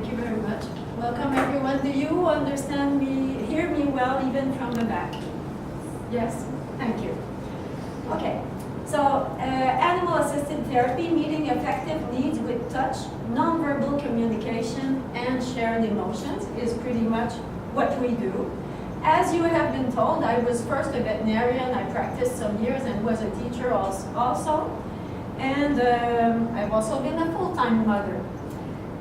Thank you very much. Welcome everyone. Do you understand me, hear me well even from the back? Yes? Thank you. Okay. So, animal-assisted therapy, meeting affective needs with touch, nonverbal communication, and shared emotions is pretty much what we do. As you have been told, I was first a veterinarian. I practiced some years and was a teacher also. And I've also been a full-time mother.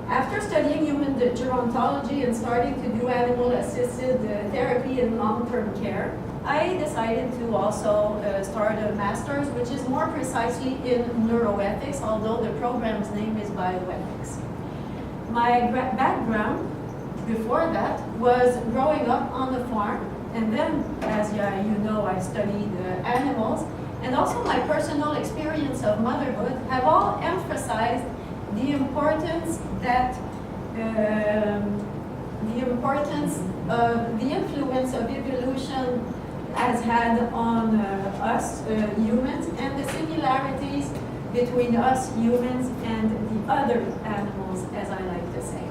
After studying human gerontology and starting to do animal-assisted therapy in long-term care, I decided to also start a master's, which is more precisely in neuroethics, although the program's name is bioethics. My background before that was growing up on the farm, and then, as you know, I studied animals, and also my personal experience of motherhood have all emphasized the importance that the influence of evolution has had on us humans, and the similarities between us humans and the other animals, as I like to say.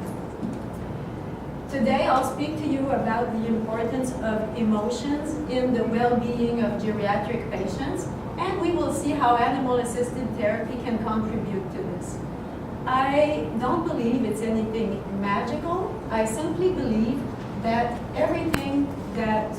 Today I'll speak to you about the importance of emotions in the well-being of geriatric patients, and we will see how animal-assisted therapy can contribute to this. I don't believe it's anything magical. I simply believe that everything that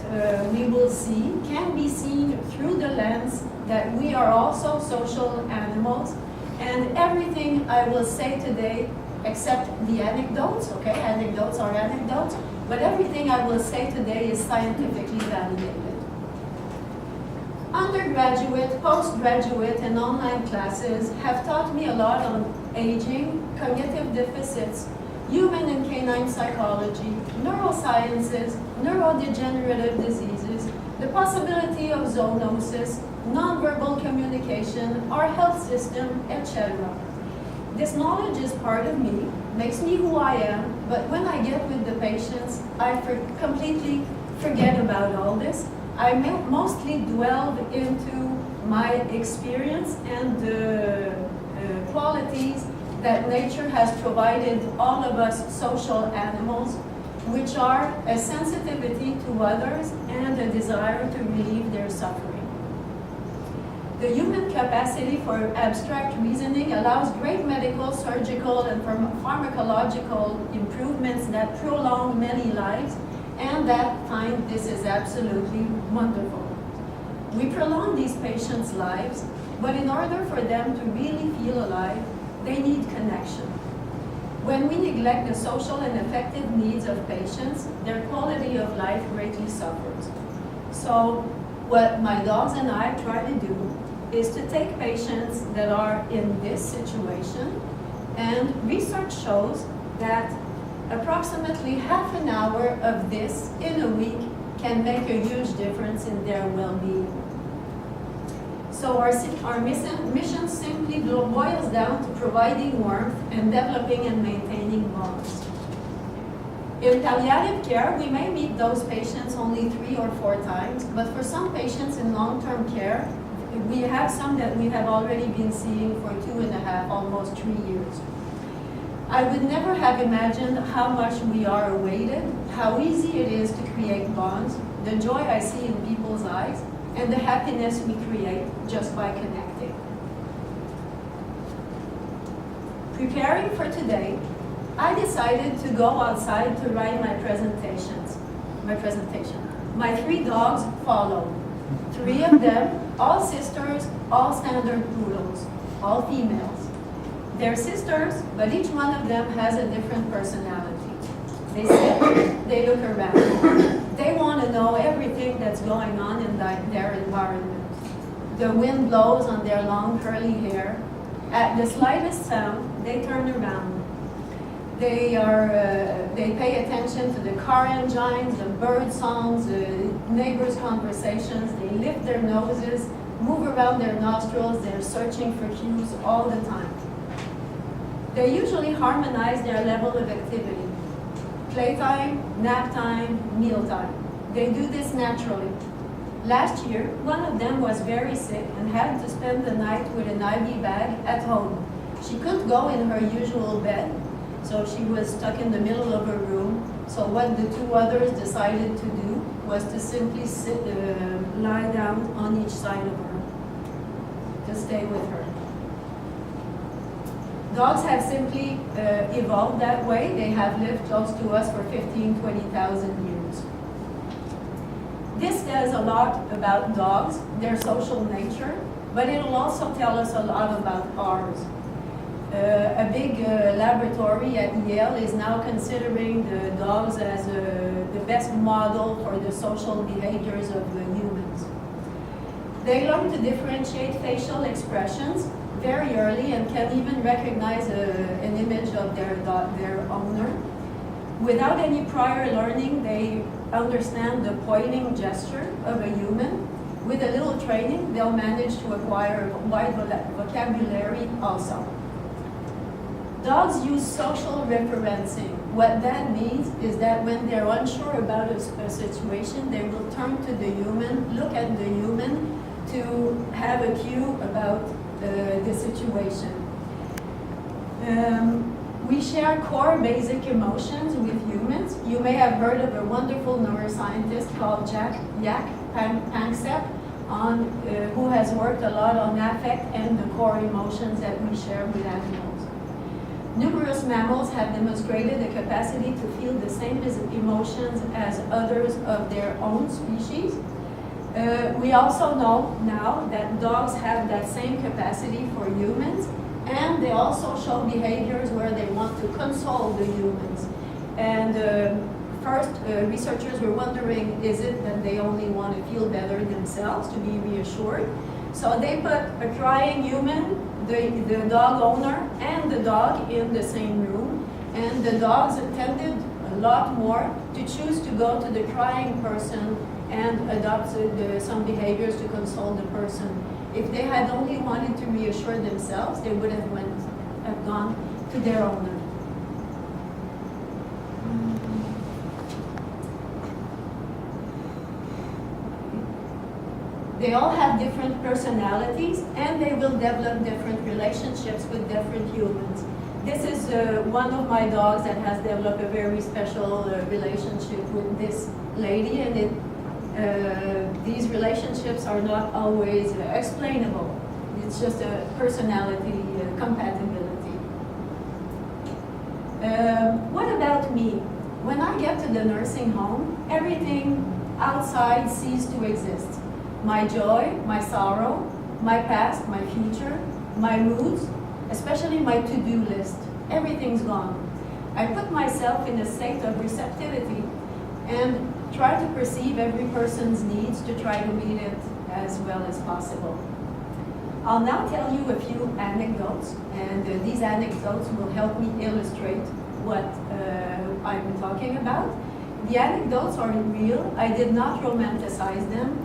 we will see can be seen through the lens that we are also social animals, and everything I will say today, except the anecdotes, okay, anecdotes are anecdotes, but everything I will say today is scientifically validated. Undergraduate, postgraduate, and online classes have taught me a lot on aging, cognitive deficits, human and canine psychology, neurosciences, neuro-degenerative diseases, the possibility of zoonosis, nonverbal communication, our health system, etc. This knowledge is part of me, makes me who I am, but when I get with the patients, I completely forget about all this. I mostly delve into my experience and the qualities that nature has provided all of us social animals, which are a sensitivity to others and a desire to relieve their suffering. The human capacity for abstract reasoning allows great medical, surgical, and pharmacological improvements that prolong many lives, and that find this is absolutely wonderful. We prolong these patients' lives, but in order for them to really feel alive, they need connection. When we neglect the social and affective needs of patients, their quality of life greatly suffers. So what my dogs and I try to do is to take patients that are in this situation, and research shows that approximately half an hour of this in a week can make a huge difference in their well-being. So our mission simply boils down to providing warmth and developing and maintaining bonds. In palliative care, we may meet those patients only 3 or 4 times, but for some patients in long-term care, we have some that we have already been seeing for 2.5, almost 3 years. I would never have imagined how much we are awaited, how easy it is to create bonds, the joy I see in people's eyes, and the happiness we create just by connecting. Preparing for today, I decided to go outside to write my presentation. My 3 dogs followed. 3 of them, all sisters, all standard poodles, all females. They're sisters, but each one of them has a different personality. They sit, they look around. They want to know everything that's going on in their environment. The wind blows on their long curly hair. At the slightest sound, they turn around. They pay attention to the car engines, the bird songs, the neighbors' conversations. They lift their noses, move around their nostrils. They're searching for cues all the time. They usually harmonize their level of activity. Playtime, nap time, mealtime. They do this naturally. Last year, one of them was very sick and had to spend the night with an IV bag at home. She couldn't go in her usual bed, So she was stuck in the middle of a room. So what the two others decided to do was to simply lie down on each side of her to stay with her. Dogs have simply evolved that way. They have lived close to us for 15, 20,000 years. This tells a lot about dogs, their social nature, but it'll also tell us a lot about ours. A big laboratory at Yale is now considering the dogs as the best model for the social behaviors of the humans. They learn to differentiate facial expressions very early and can even recognize an image of their owner. Without any prior learning, they understand the pointing gesture of a human. With a little training, they'll manage to acquire a wide vocabulary also. Dogs use social referencing. What that means is that when they're unsure about a situation, they will turn to the human, look at the human to have a cue about the situation. We share core basic emotions with humans. You may have heard of a wonderful neuroscientist called Jack Panksepp, who has worked a lot on affect and the core emotions that we share with animals. Numerous mammals have demonstrated the capacity to feel the same emotions as others of their own species. We also know now that dogs have that same capacity for humans, and they also show behaviors where they want to console the humans. And first, researchers were wondering, is it that they only want to feel better themselves, to be reassured? So they put a crying human, the dog owner, and the dog in the same room, and the dogs tended a lot more to choose to go to the crying person and adopt some behaviors to console the person. If they had only wanted to reassure themselves, they would have gone to their owner. They all have different personalities, and they will develop different relationships with different humans. This is one of my dogs that has developed a very special relationship with this lady, and these relationships are not always explainable. It's just a personality compatibility. What about me? When I get to the nursing home, everything outside ceases to exist. My joy, my sorrow, my past, my future, my moods, especially my to-do list, everything's gone. I put myself in a state of receptivity and try to perceive every person's needs to try to meet it as well as possible. I'll now tell you a few anecdotes, and these anecdotes will help me illustrate what I'm talking about. The anecdotes are real. I did not romanticize them,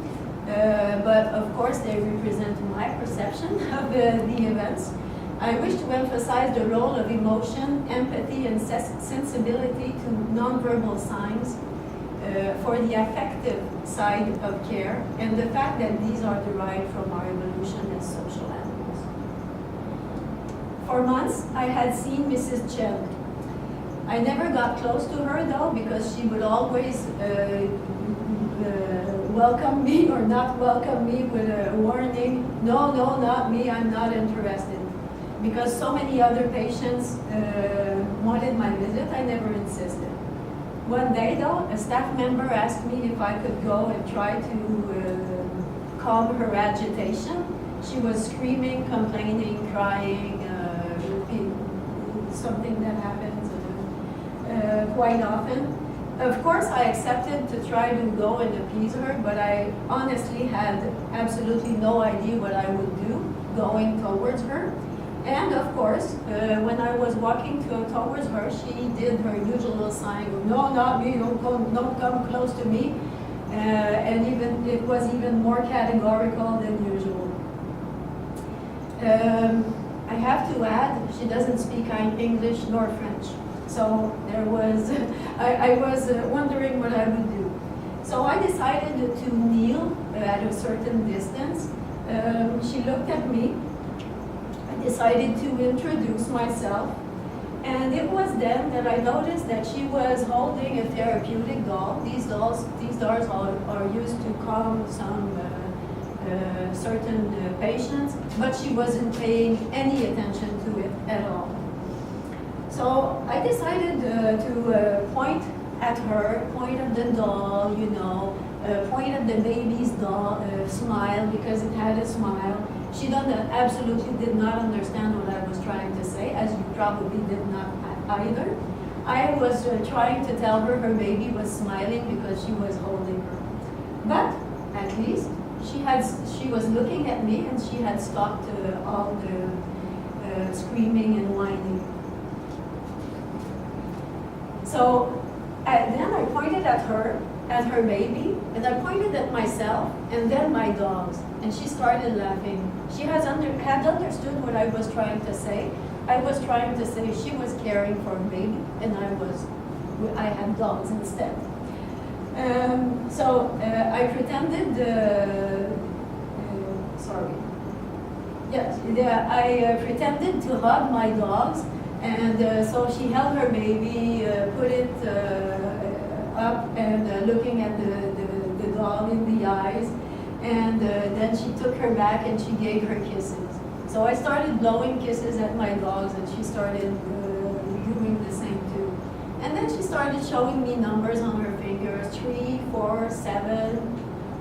but of course they represent my perception of the events. I wish to emphasize the role of emotion, empathy, and sensibility to nonverbal signs for the affective side of care, and the fact that these are derived from our evolution as social animals. For months, I had seen Mrs. Chen. I never got close to her though, because she would always welcome me or not welcome me with a warning, no, not me, I'm not interested. Because so many other patients wanted my visit, I never insisted. One day though, a staff member asked me if I could go and try to calm her agitation. She was screaming, complaining, crying, something that happens quite often. Of course, I accepted to try to go and appease her, but I honestly had absolutely no idea what I would do going towards her. And of course, when I was walking towards her, she did her usual sign of, no, not me, don't come close to me. And it was even more categorical than usual. I have to add, she doesn't speak English nor French. So there was, I was wondering what I would do. So I decided to kneel at a certain distance. She looked at me. I decided to introduce myself. And it was then that I noticed that she was holding a therapeutic doll. These dolls are used to calm some certain patients, but she wasn't paying any attention to it at all. So I decided to point at her, point at the doll, you know, point at the baby's doll, smile, because it had a smile. She absolutely did not understand what I was trying to say, as you probably did not either. I was trying to tell her her baby was smiling because she was holding her. But at least she was looking at me, and she had stopped all the screaming and whining. So then I pointed at her baby, and I pointed at myself, and then my dogs, and she started laughing. She had understood what I was trying to say. I was trying to say she was caring for a baby, and I had dogs instead. So I pretended, I pretended to hug my dogs, and so she held her baby, put it up, and looking at the dog in the eyes, and then she took her back and she gave her kisses. So I started blowing kisses at my dogs, and she started doing the same too. And then she started showing me numbers on her fingers, 3, 4, 7,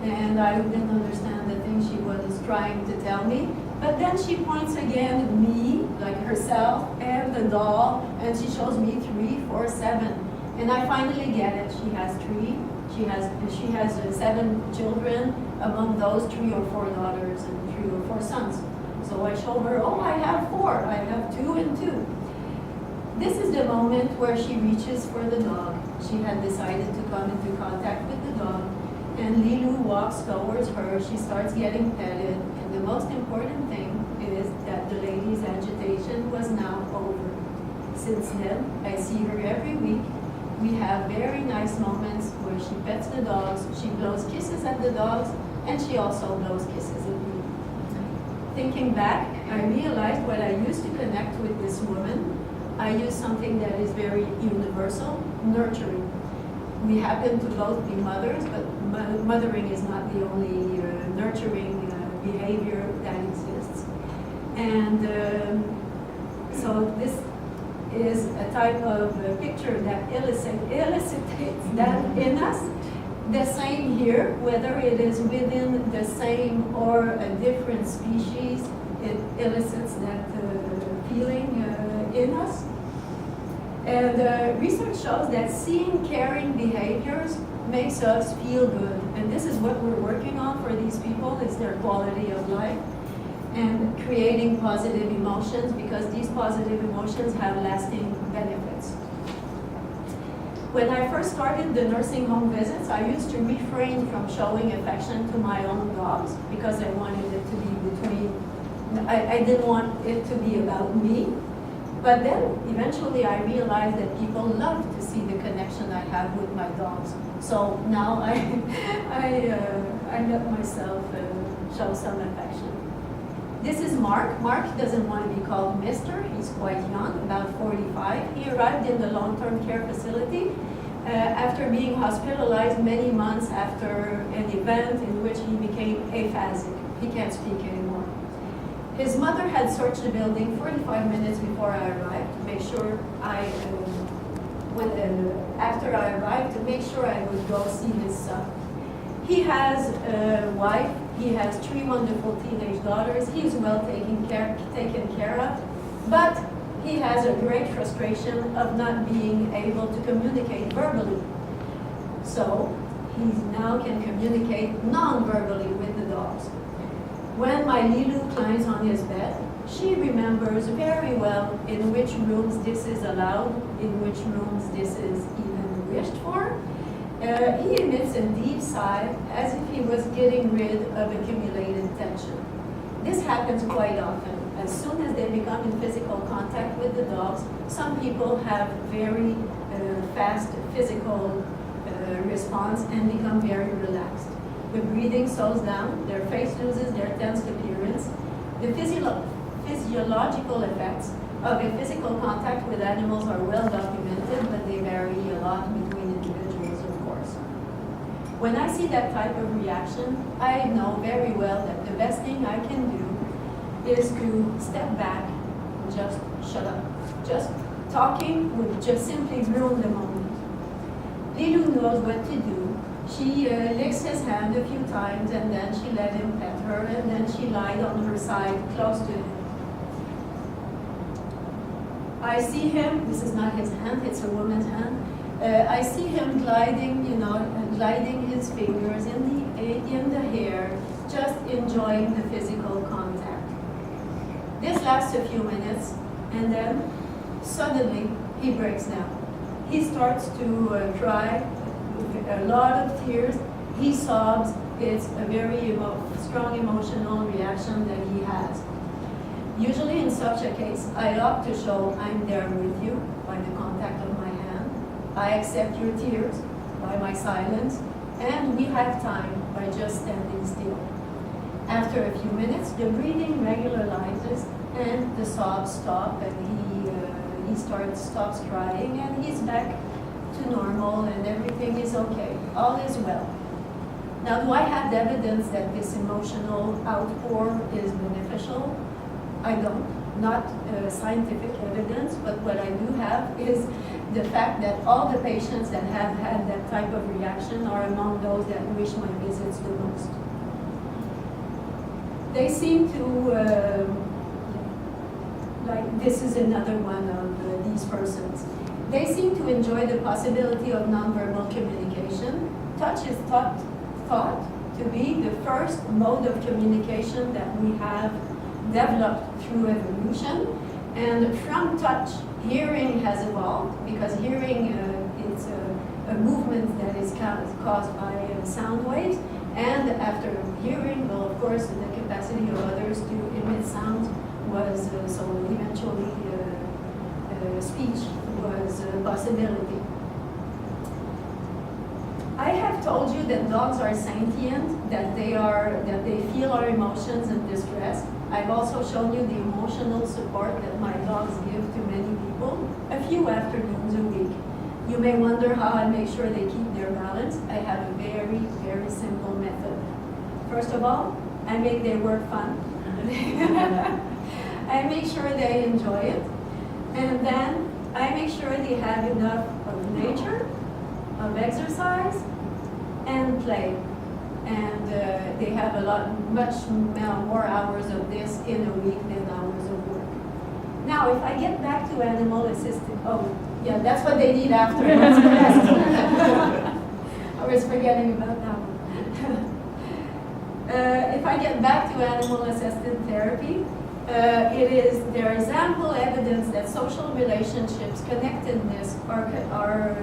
and I didn't understand the thing she was trying to tell me. But then she points again at me, like herself, and the doll, and she shows me 3, 4, 7. And I finally get it. She has 3. She has 7 children, among those 3 or 4 daughters and 3 or 4 sons. So I show her, oh, I have 4. I have 2 and 2. This is the moment where she reaches for the dog. She had decided to come into contact with the dog, and Lilu walks towards her. She starts getting petted, and the most important thing is that the lady's agitation was now over. Since then, I see her every week. We have very nice moments where she pets the dogs, she blows kisses at the dogs, and she also blows kisses at me. Thinking back, I realized when I used to connect with this woman, I used something that is very universal, nurturing. We happen to both be mothers, but mothering is not the only nurturing behavior that exists. And so this is a type of picture that elicitates that in us. The same here, whether it is within the same or a different species, it elicits that feeling in us. And research shows that seeing caring behaviors makes us feel good. And this is what we're working on for these people, is their quality of life. And creating positive emotions, because these positive emotions have lasting benefits. When I first started the nursing home visits, I used to refrain from showing affection to my own dogs because I wanted it to be I didn't want it to be about me. But then eventually I realized that people love to see the connection I have with my dogs. So now I let myself show some affection. This is Mark. Mark doesn't want to be called Mr. He's quite young, about 45. He arrived in the long-term care facility after being hospitalized many months after an event in which he became aphasic. He can't speak anymore. His mother had searched the building 45 minutes before I arrived to make sure after I arrived, to make sure I would go see his son. He has a wife. He has 3 wonderful teenage daughters. He's well taken care of, but he has a great frustration of not being able to communicate verbally. So he now can communicate non-verbally with the dogs. When my Lilu climbs on his bed, she remembers very well in which rooms this is allowed, in which rooms this is even wished for. He emits a deep sigh as if he was getting rid of accumulated tension. This happens quite often. As soon as they become in physical contact with the dogs, some people have very fast physical response and become very relaxed. The breathing slows down, their face loses their tense appearance. The physiological effects of a physical contact with animals are well documented, but they vary a lot between individuals, of course. When I see that type of reaction, I know very well that the best thing I can do is to step back and just shut up. Just talking would just simply ruin the moment. Lilou knows what to do. She licks his hand a few times, and then she let him pet her, and then she lied on her side close to him. I see him, this is not his hand, it's a woman's hand. I see him gliding, gliding his fingers in the hair, just enjoying the physical contact. This lasts a few minutes, and then suddenly he breaks down. He starts to cry, a lot of tears. He sobs. It's a very strong emotional reaction that he has. Usually in such a case, I opt to show I'm there with you by the contact of my hand. I accept your tears by my silence, and we have time by just standing still. After a few minutes, the breathing regularizes and the sobs stop, and he stops crying, and he's back to normal, and everything is okay. All is well. Now, do I have evidence that this emotional outpour is beneficial? I don't. Not scientific evidence, but what I do have is the fact that all the patients that have had that type of reaction are among those that wish my visits the most. They seem to, like this is another one of these persons. They seem to enjoy the possibility of nonverbal communication. Touch is thought to be the first mode of communication that we have developed through evolution. And from touch, hearing has evolved, because hearing is a movement that is caused by sound waves. And after hearing, well, of course, the capacity of others to emit sounds was, so eventually speech was a possibility. I have told you that dogs are sentient, that they feel our emotions and distress. I've also shown you the emotional support that my dogs give to many people, a few afternoons a week. You may wonder how I make sure they keep their balance. I have a very, very simple method. First of all, I make their work fun. I make sure they enjoy it. And then I make sure they have enough of nature, of exercise, and play. And they have much more hours of this in a week than hours of work. Now, if I get back to animal assisted, oh, yeah, that's what they need after. I was forgetting about that one. If I get back to animal assisted therapy, there is ample evidence that social relationships, connectedness are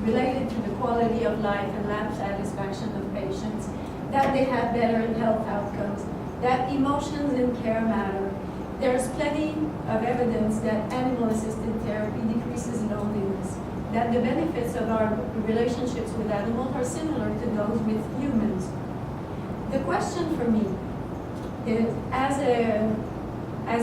related to the quality of life and life satisfaction of patients, that they have better health outcomes, that emotions and care matter. There's plenty of evidence that animal-assisted therapy decreases loneliness, that the benefits of our relationships with animals are similar to those with humans. The question for me is, as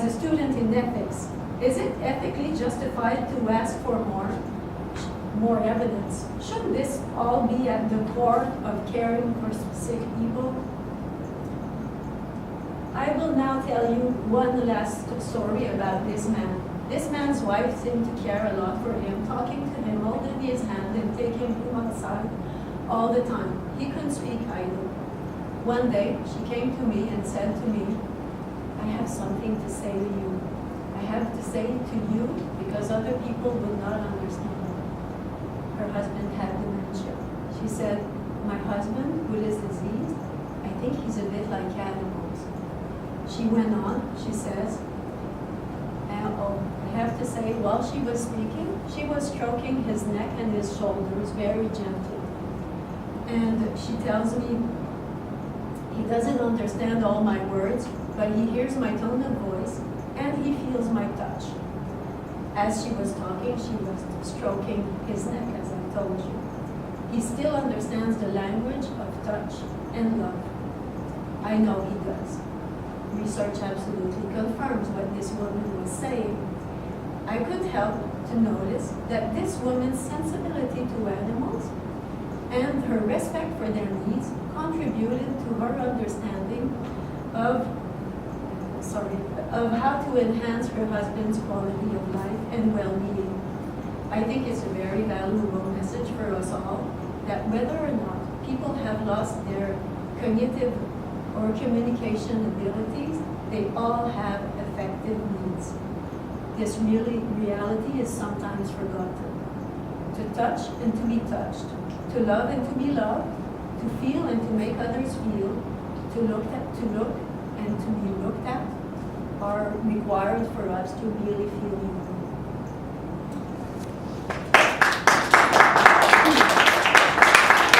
a student in ethics, is it ethically justified to ask for more evidence? Should this all be at the core of caring for sick people? I will now tell you one last story about this man. This man's wife seemed to care a lot for him, talking to him, holding his hand and taking him outside all the time. He couldn't speak either. One day, she came to me and said to me, I have something to say to you. I have to say it to you because other people will not understand. Her husband had dementia. She said, my husband, with his disease, I think he's a bit like animals. She went on, she says, I have to say, while she was speaking, she was stroking his neck and his shoulders very gently. And she tells me, he doesn't understand all my words, but he hears my tone of voice and he feels my touch. As she was talking, she was stroking his neck, as I told you. He still understands the language of touch and love. I know he does. research absolutely confirms what this woman was saying. I couldn't help to notice that this woman's sensibility to animals and her respect for their needs contributed to her understanding of how to enhance her husband's quality of life and well-being. I think it's a very valuable message for us all that whether or not people have lost their cognitive or communication abilities, they all have affective needs. This reality is sometimes forgotten. To touch and to be touched, to love and to be loved, to feel and to make others feel, to look and to be looked at are required for us to really feel human.